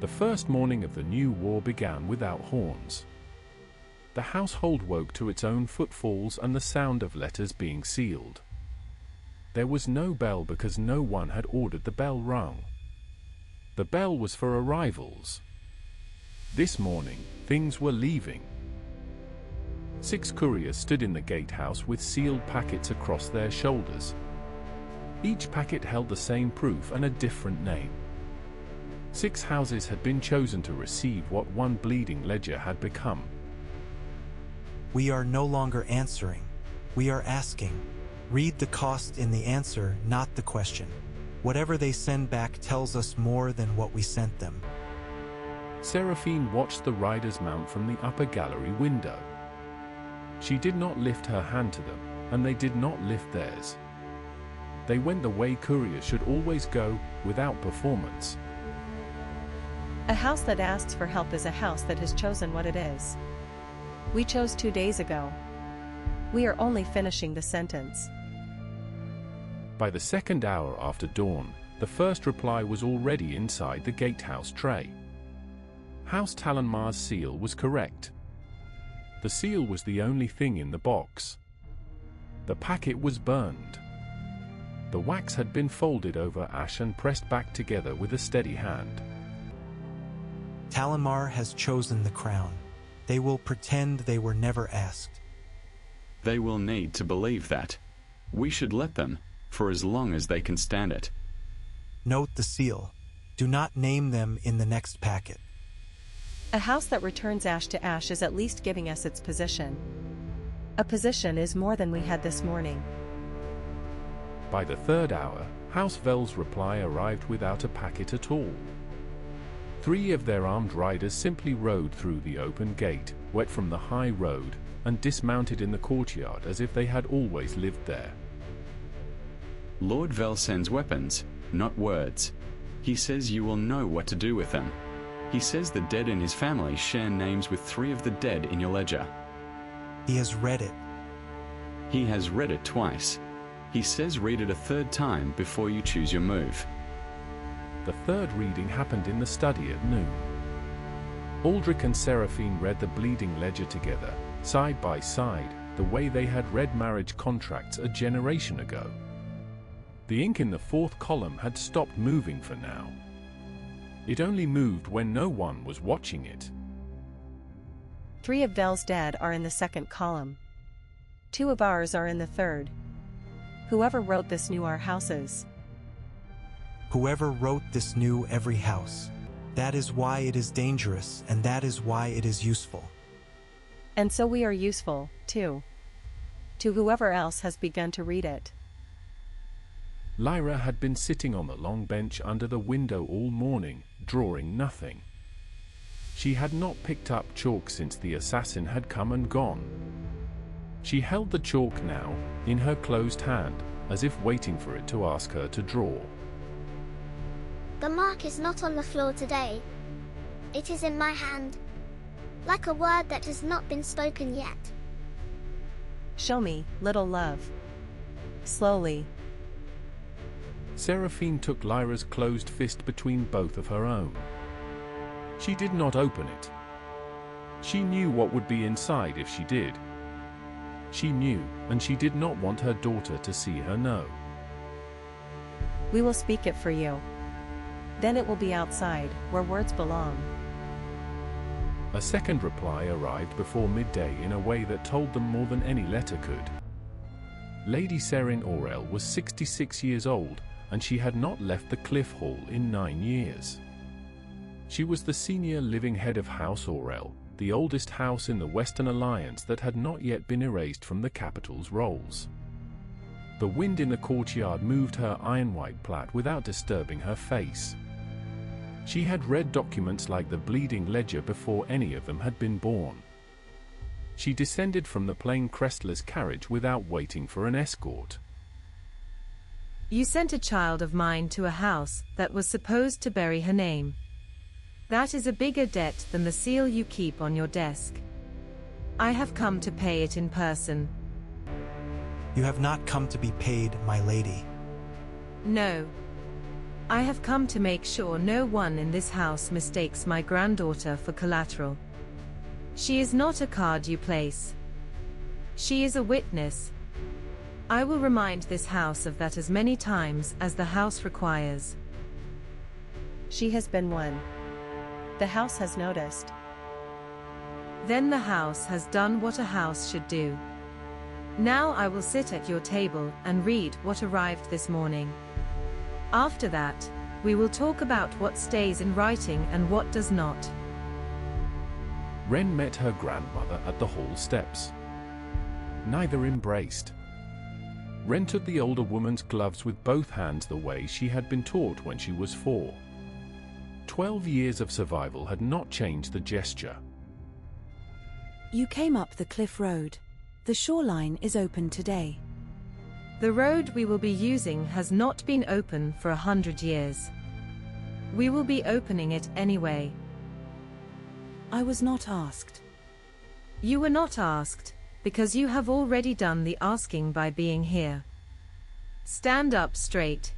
The first morning of the new war began without horns. The household woke to its own footfalls and the sound of letters being sealed. There was no bell because no one had ordered the bell rung. The bell was for arrivals. This morning, things were leaving. 6 couriers stood in the gatehouse with sealed packets across their shoulders. Each packet held the same proof and a different name. 6 houses had been chosen to receive what one bleeding ledger had become. We are no longer answering. We are asking. Read the cost in the answer, not the question. Whatever they send back tells us more than what we sent them. Seraphine watched the riders mount from the upper gallery window. She did not lift her hand to them, and they did not lift theirs. They went the way couriers should always go, without performance. A house that asks for help is a house that has chosen what it is. We chose 2 days ago. We are only finishing the sentence. By the 2nd hour after dawn, the first reply was already inside the gatehouse tray. House Talonmar's seal was correct. The seal was the only thing in the box. The packet was burned. The wax had been folded over ash and pressed back together with a steady hand. Talonmar has chosen the crown. They will pretend they were never asked. They will need to believe that. We should let them, for as long as they can stand it. Note the seal. Do not name them in the next packet. A house that returns ash to ash is at least giving us its position. A position is more than we had this morning. By the 3rd hour, House Vell's reply arrived without a packet at all. 3 of their armed riders simply rode through the open gate, wet from the high road, and dismounted in the courtyard as if they had always lived there. Lord Vell sends weapons, not words. He says you will know what to do with them. He says the dead in his family share names with 3 of the dead in your ledger. He has read it. He has read it twice. He says read it a 3rd time before you choose your move. The 3rd reading happened in the study at noon. Aldric and Seraphine read the bleeding ledger together, side by side, the way they had read marriage contracts a generation ago. The ink in the 4th column had stopped moving for now. It only moved when no one was watching it. 3 of Vell's dead are in the 2nd column. 2 of ours are in the 3rd. Whoever wrote this knew our houses. Whoever wrote this knew every house. That is why it is dangerous, and that is why it is useful. And so we are useful, too. To whoever else has begun to read it. Lyra had been sitting on the long bench under the window all morning, drawing nothing. She had not picked up chalk since the assassin had come and gone. She held the chalk now, in her closed hand, as if waiting for it to ask her to draw. The mark is not on the floor today. It is in my hand. Like a word that has not been spoken yet. Show me, little love. Slowly. Seraphine took Lyra's closed fist between both of her own. She did not open it. She knew what would be inside if she did. She knew, and she did not want her daughter to see her know. We will speak it for you. Then it will be outside, where words belong. A 2nd reply arrived before midday in a way that told them more than any letter could. Lady Seraphine Orelle was 66 years old, and she had not left the Cliff Hall in 9 years. She was the senior living head of House Orelle, the oldest house in the Western Alliance that had not yet been erased from the capital's rolls. The wind in the courtyard moved her iron-white plait without disturbing her face. She had read documents like the bleeding ledger before any of them had been born. She descended from the plain crestless carriage without waiting for an escort. You sent a child of mine to a house that was supposed to bury her name. That is a bigger debt than the seal you keep on your desk. I have come to pay it in person. You have not come to be paid, my lady. No. I have come to make sure no one in this house mistakes my granddaughter for collateral. She is not a card you place. She is a witness. I will remind this house of that as many times as the house requires. She has been one. The house has noticed. Then the house has done what a house should do. Now I will sit at your table and read what arrived this morning. After that, we will talk about what stays in writing and what does not. Wren met her grandmother at the hall steps. Neither embraced. Wren took the older woman's gloves with both hands the way she had been taught when she was 4. 12 years of survival had not changed the gesture. You came up the cliff road. The shoreline is open today. The road we will be using has not been open for 100 years. We will be opening it anyway. I was not asked. You were not asked, because you have already done the asking by being here. Stand up straight.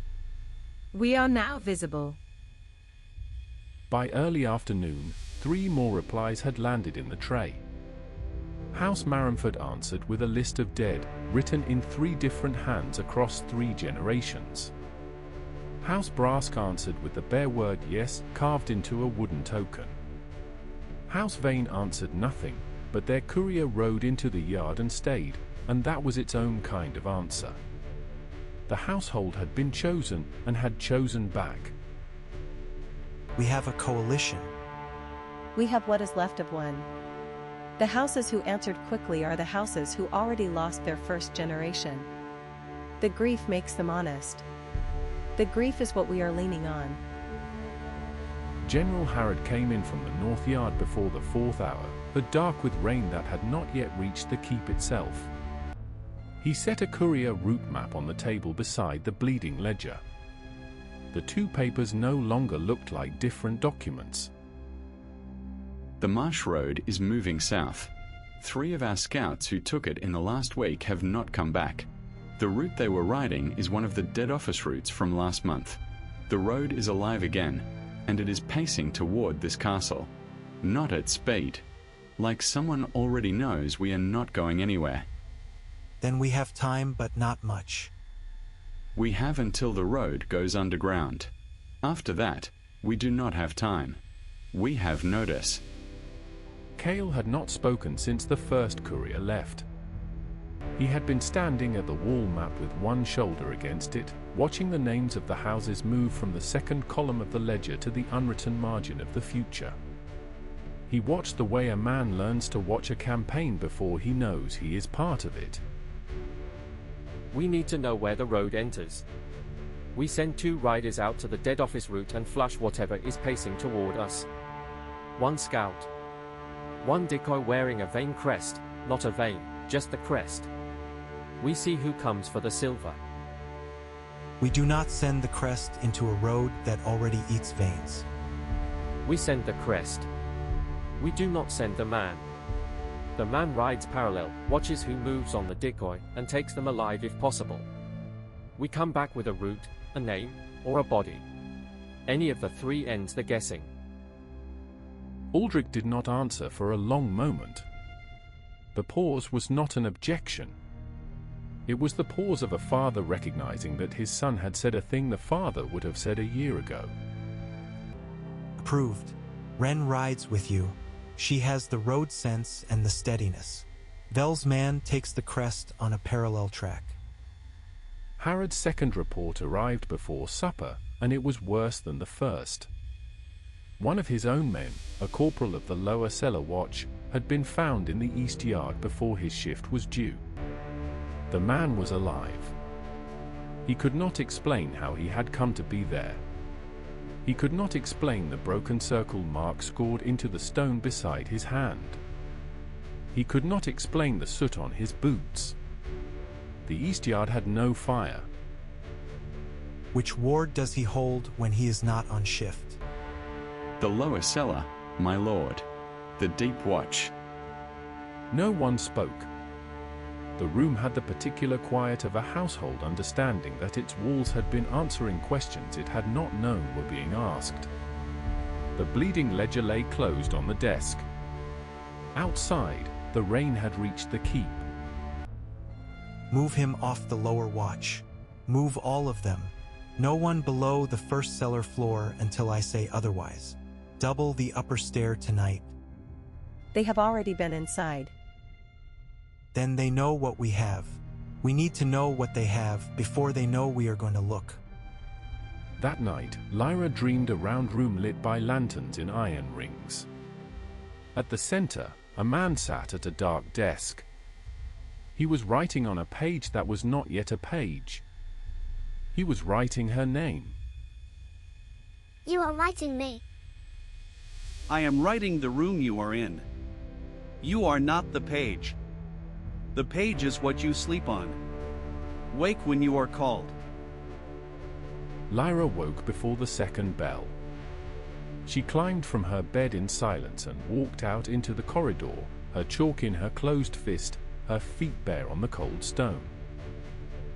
We are now visible. By early afternoon, 3 more replies had landed in the tray. House Marenford answered with a list of dead, written in 3 different hands across 3 generations. House Brask answered with the bare word yes, carved into a wooden token. House Vane answered nothing, but their courier rode into the yard and stayed, and that was its own kind of answer. The household had been chosen and had chosen back. We have a coalition. We have what is left of one. The houses who answered quickly are the houses who already lost their first generation. The grief makes them honest. The grief is what we are leaning on. General Harrod came in from the north yard before the 4th hour, but dark with rain that had not yet reached the keep itself. He set a courier route map on the table beside the bleeding ledger. The 2 papers no longer looked like different documents. The marsh road is moving south. 3 of our scouts who took it in the last week have not come back. The route they were riding is one of the dead office routes from last month. The road is alive again, and it is pacing toward this castle. Not at speed. Like someone already knows we are not going anywhere. Then we have time, but not much. We have until the road goes underground. After that, we do not have time. We have notice. Cael had not spoken since the first courier left. He had been standing at the wall map with one shoulder against it, watching the names of the houses move from the second column of the ledger to the unwritten margin of the future. He watched the way a man learns to watch a campaign before he knows he is part of it. We need to know where the road enters. We send 2 riders out to the dead office route and flush whatever is pacing toward us. 1 scout. 1 decoy wearing a Vane crest, not a Vane, just the crest. We see who comes for the silver. We do not send the crest into a road that already eats veins. We send the crest. We do not send the man. The man rides parallel, watches who moves on the decoy, and takes them alive if possible. We come back with a route, a name, or a body. Any of the 3 ends the guessing. Aldric did not answer for a long moment. The pause was not an objection. It was the pause of a father recognizing that his son had said a thing the father would have said a year ago. Approved. Wren rides with you. She has the road sense and the steadiness. Vell's man takes the crest on a parallel track. Harrod's second report arrived before supper, and it was worse than the first. One of his own men, a corporal of the lower cellar watch, had been found in the east yard before his shift was due. The man was alive. He could not explain how he had come to be there. He could not explain the broken circle mark scored into the stone beside his hand. He could not explain the soot on his boots. The east yard had no fire. Which ward does he hold when he is not on shift? The lower cellar, my lord. The deep watch. No one spoke. The room had the particular quiet of a household, understanding that its walls had been answering questions it had not known were being asked. The bleeding ledger lay closed on the desk. Outside, the rain had reached the keep. Move him off the lower watch. Move all of them. No one below the first cellar floor until I say otherwise. Double the upper stair tonight. They have already been inside. Then they know what we have. We need to know what they have before they know we are going to look. That night, Lyra dreamed a round room lit by lanterns in iron rings. At the center, a man sat at a dark desk. He was writing on a page that was not yet a page. He was writing her name. You are writing me. I am writing the room you are in. You are not the page. The page is what you sleep on. Wake when you are called. Lyra woke before the second bell. She climbed from her bed in silence and walked out into the corridor, her chalk in her closed fist, her feet bare on the cold stone.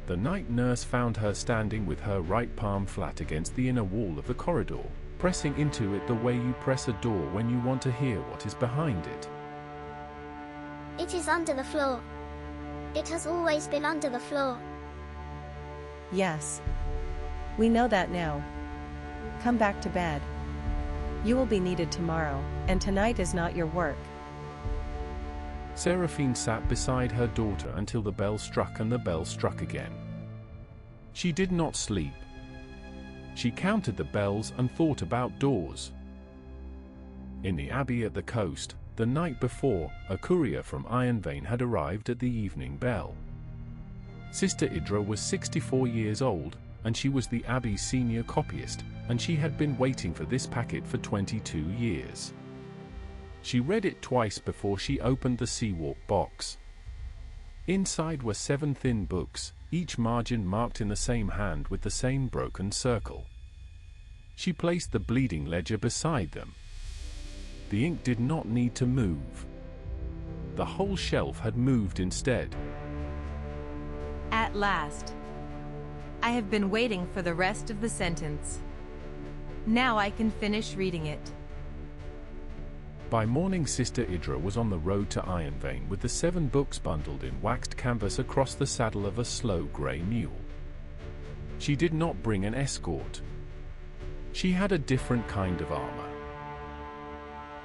The night nurse found her standing with her right palm flat against the inner wall of the corridor, pressing into it the way you press a door when you want to hear what is behind it. It is under the floor. It has always been under the floor. Yes. We know that now. Come back to bed. You will be needed tomorrow, and tonight is not your work. Seraphine sat beside her daughter until the bell struck, and the bell struck again. She did not sleep. She counted the bells and thought about doors. In the abbey at the coast, the night before, a courier from Ironvane had arrived at the evening bell. Sister Idra was 64 years old, and she was the abbey's senior copyist, and she had been waiting for this packet for 22 years. She read it twice before she opened the Seawalk box. Inside were 7 thin books, each margin marked in the same hand with the same broken circle. She placed the bleeding ledger beside them. The ink did not need to move. The whole shelf had moved instead. At last. I have been waiting for the rest of the sentence. Now I can finish reading it. By morning, Sister Idra was on the road to Ironvane with the 7 books bundled in waxed canvas across the saddle of a slow grey mule. She did not bring an escort. She had a different kind of armor.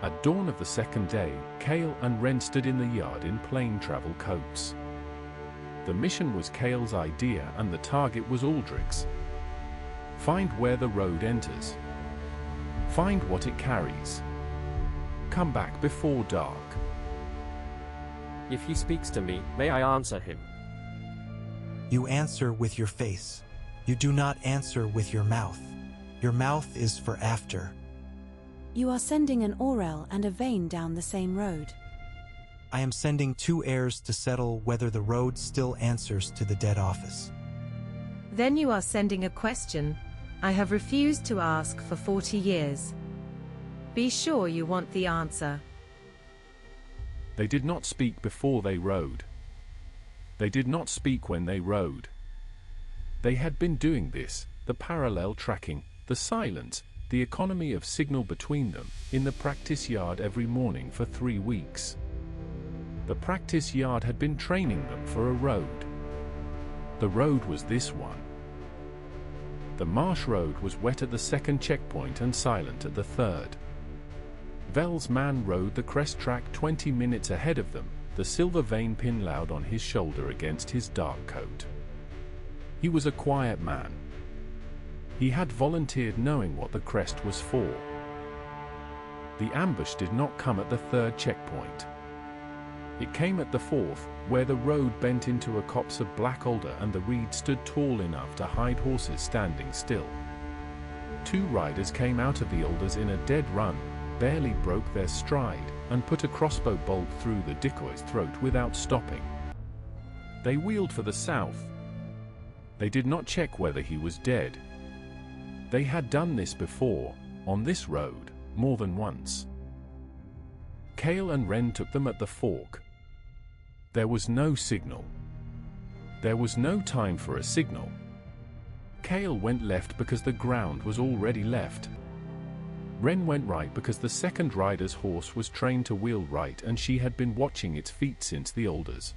At dawn of the second day, Cael and Wren stood in the yard in plain travel coats. The mission was Cael's idea and the target was Aldric's. Find where the road enters. Find what it carries. Come back before dark. If he speaks to me, may I answer him? You answer with your face. You do not answer with your mouth. Your mouth is for after. You are sending an Orelle and a Vane down the same road. I am sending 2 heirs to settle whether the road still answers to the dead office. Then you are sending a question I have refused to ask for 40 years. Be sure you want the answer. They did not speak before they rode. They did not speak when they rode. They had been doing this, the parallel tracking, the silence, the economy of signal between them, in the practice yard every morning for 3 weeks. The practice yard had been training them for a road. The road was this one. The marsh road was wet at the second checkpoint and silent at the third. Vell's man rode the crest track 20 minutes ahead of them, the silver vein pin loud on his shoulder against his dark coat. He was a quiet man. He had volunteered knowing what the crest was for. The ambush did not come at the third checkpoint. It came at the fourth, where the road bent into a copse of black alder and the reed stood tall enough to hide horses standing still. 2 riders came out of the alders in a dead run, barely broke their stride, and put a crossbow bolt through the decoy's throat without stopping. They wheeled for the south. They did not check whether he was dead. They had done this before, on this road, more than once. Cael and Wren took them at the fork. There was no signal. There was no time for a signal. Cael went left because the ground was already left. Wren went right because the second rider's horse was trained to wheel right and she had been watching its feet since the alders.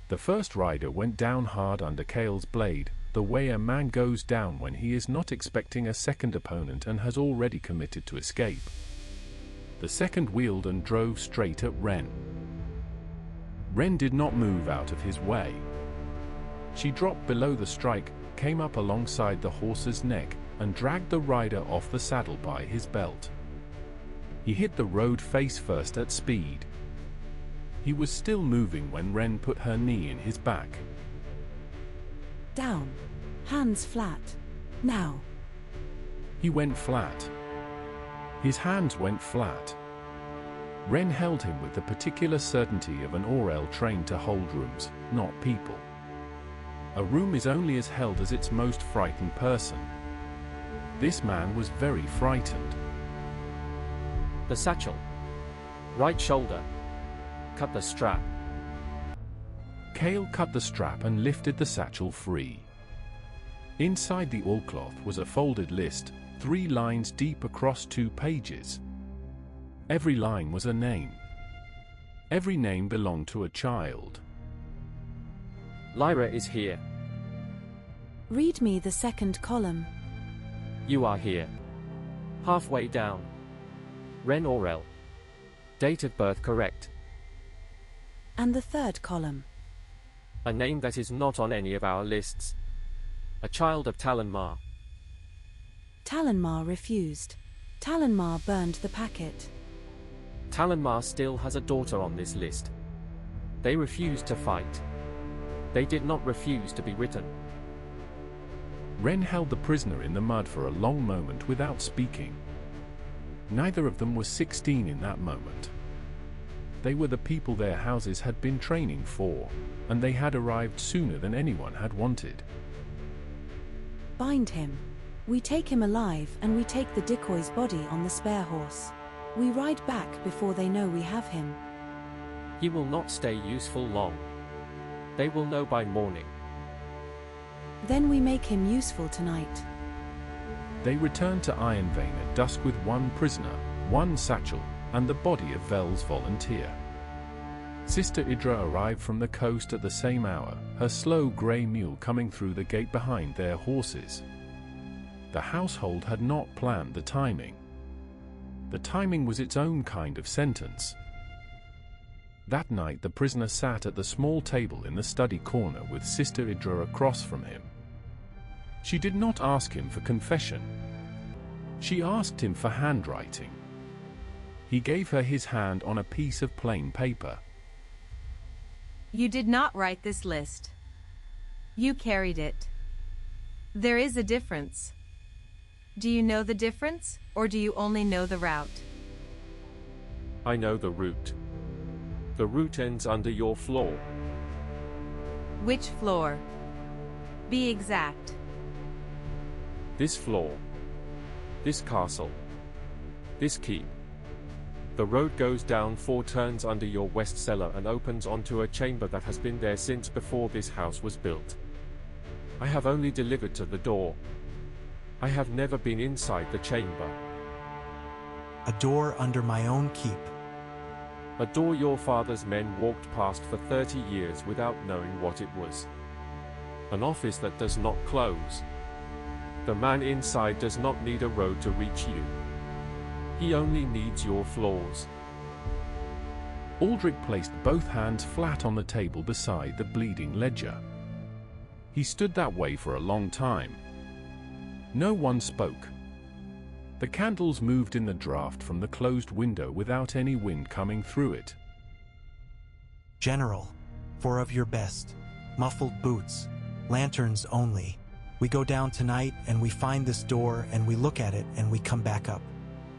The first rider went down hard under Cael's blade, the way a man goes down when he is not expecting a second opponent and has already committed to escape. The second wheeled and drove straight at Wren. Wren did not move out of his way. She dropped below the strike, came up alongside the horse's neck, and dragged the rider off the saddle by his belt. He hit the road face first at speed. He was still moving when Wren put her knee in his back. Down. Hands flat. Now. He went flat. His hands went flat. Wren held him with the particular certainty of an Orelle trained to hold rooms, not people. A room is only as held as its most frightened person. This man was very frightened. The satchel. Right shoulder. Cut the strap. Cael cut the strap and lifted the satchel free. Inside the oilcloth was a folded list, 3 lines deep across 2 pages. Every line was a name. Every name belonged to a child. Lyra is here. Read me the second column. You are here. Halfway down. Wren Orelle. Date of birth correct. And the third column. A name that is not on any of our lists. A child of Talonmar. Talonmar refused. Talonmar burned the packet. Talonmar still has a daughter on this list. They refused to fight. They did not refuse to be written. Wren held the prisoner in the mud for a long moment without speaking. Neither of them was 16 in that moment. They were the people their houses had been training for, and they had arrived sooner than anyone had wanted. Bind him. We take him alive and we take the decoy's body on the spare horse. We ride back before they know we have him. He will not stay useful long. They will know by morning. Then we make him useful tonight. They returned to Ironvane at dusk with 1 prisoner, 1 satchel, and the body of Vell's volunteer. Sister Idra arrived from the coast at the same hour, her slow grey mule coming through the gate behind their horses. The household had not planned the timing. The timing was its own kind of sentence. That night the prisoner sat at the small table in the study corner with Sister Idra across from him. She did not ask him for confession. She asked him for handwriting. He gave her his hand on a piece of plain paper. You did not write this list. You carried it. There is a difference. Do you know the difference, or do you only know the route? I know the route. The route ends under your floor. Which floor? Be exact. This floor. This castle. This keep. The road goes down 4 turns under your west cellar and opens onto a chamber that has been there since before this house was built. I have only delivered to the door. I have never been inside the chamber. A door under my own keep. A door your father's men walked past for 30 years without knowing what it was. An office that does not close. The man inside does not need a road to reach you. He only needs your floors. Aldric placed both hands flat on the table beside the bleeding ledger. He stood that way for a long time. No one spoke. The candles moved in the draught from the closed window without any wind coming through it. General, 4 of your best. Muffled boots. Lanterns only. We go down tonight and we find this door and we look at it and we come back up.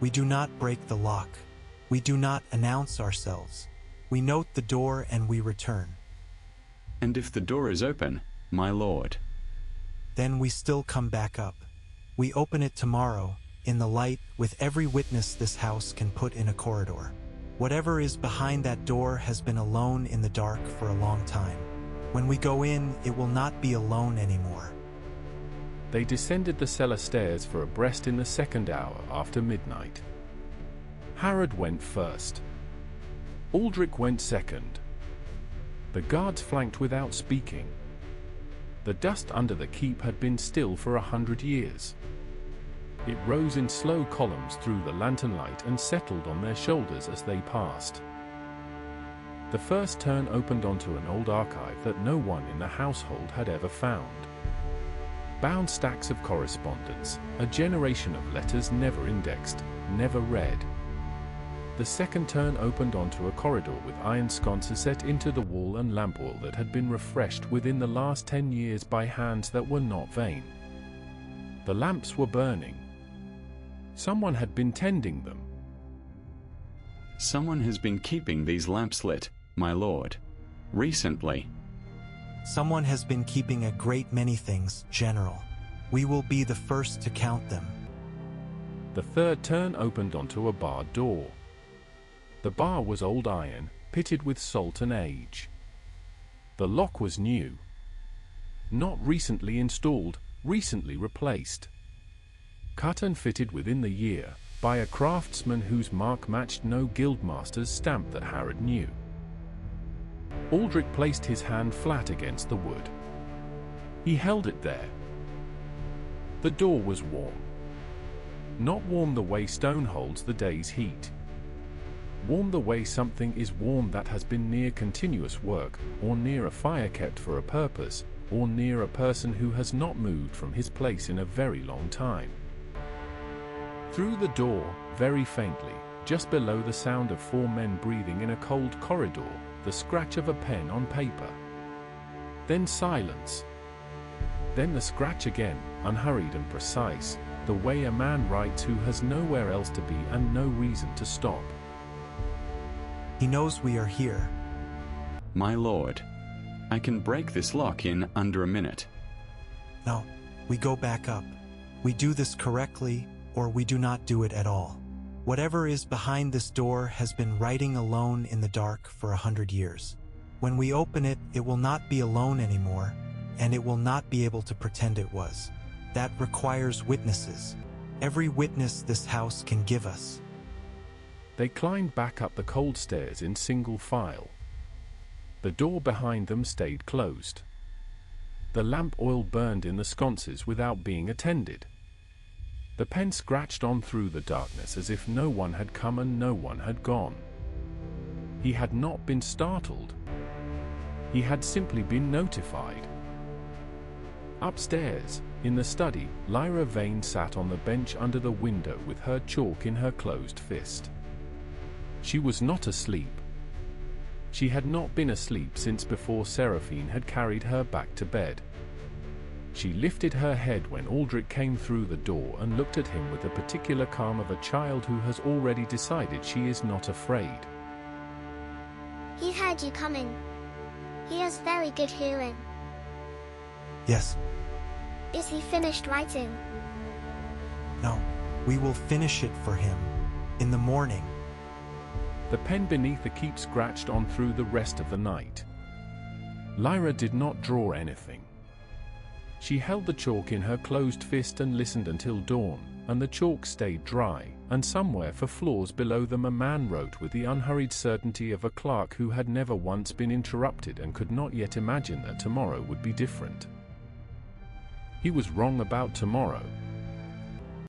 We do not break the lock. We do not announce ourselves. We note the door and we return. And if the door is open, my lord? Then we still come back up. We open it tomorrow, in the light, with every witness this house can put in a corridor. Whatever is behind that door has been alone in the dark for a long time. When we go in, it will not be alone anymore. They descended the cellar stairs for a breast in the second hour after midnight. Harrod went first. Aldric went second. The guards flanked without speaking. The dust under the keep had been still for 100 years. It rose in slow columns through the lantern light and settled on their shoulders as they passed. The first turn opened onto an old archive that no one in the household had ever found. Bound stacks of correspondence, a generation of letters never indexed, never read. The second turn opened onto a corridor with iron sconces set into the wall and lamp oil that had been refreshed within the last 10 years by hands that were not Vane. The lamps were burning. Someone had been tending them. Someone has been keeping these lamps lit, my lord. Recently. Someone has been keeping a great many things, General. We will be the first to count them. The third turn opened onto a barred door. The bar was old iron, pitted with salt and age. The lock was new. Not recently installed, recently replaced. Cut and fitted within the year, by a craftsman whose mark matched no guildmaster's stamp that Harrod knew. Aldric placed his hand flat against the wood. He held it there. The door was warm. Not warm the way stone holds the day's heat. Warm the way something is warm that has been near continuous work, or near a fire kept for a purpose, or near a person who has not moved from his place in a very long time. Through the door, very faintly, just below the sound of 4 men breathing in a cold corridor, the scratch of a pen on paper. Then silence. Then the scratch again, unhurried and precise, the way a man writes who has nowhere else to be and no reason to stop. He knows we are here. My lord, I can break this lock in under a minute. No, we go back up. We do this correctly, or we do not do it at all. Whatever is behind this door has been writing alone in the dark for 100 years. When we open it, it will not be alone anymore, and it will not be able to pretend it was. That requires witnesses. Every witness this house can give us. They climbed back up the cold stairs in single file. The door behind them stayed closed. The lamp oil burned in the sconces without being attended. The pen scratched on through the darkness as if no one had come and no one had gone. He had not been startled. He had simply been notified. Upstairs, in the study, Lyra Vane sat on the bench under the window with her chalk in her closed fist. She was not asleep. She had not been asleep since before Seraphine had carried her back to bed. She lifted her head when Aldric came through the door and looked at him with the particular calm of a child who has already decided she is not afraid. He heard you coming. He has very good hearing. Yes. Is he finished writing? No. We will finish it for him. In the morning. The pen beneath the keep scratched on through the rest of the night. Lyra did not draw anything. She held the chalk in her closed fist and listened until dawn, and the chalk stayed dry, and somewhere for floors below them a man wrote with the unhurried certainty of a clerk who had never once been interrupted and could not yet imagine that tomorrow would be different. He was wrong about tomorrow,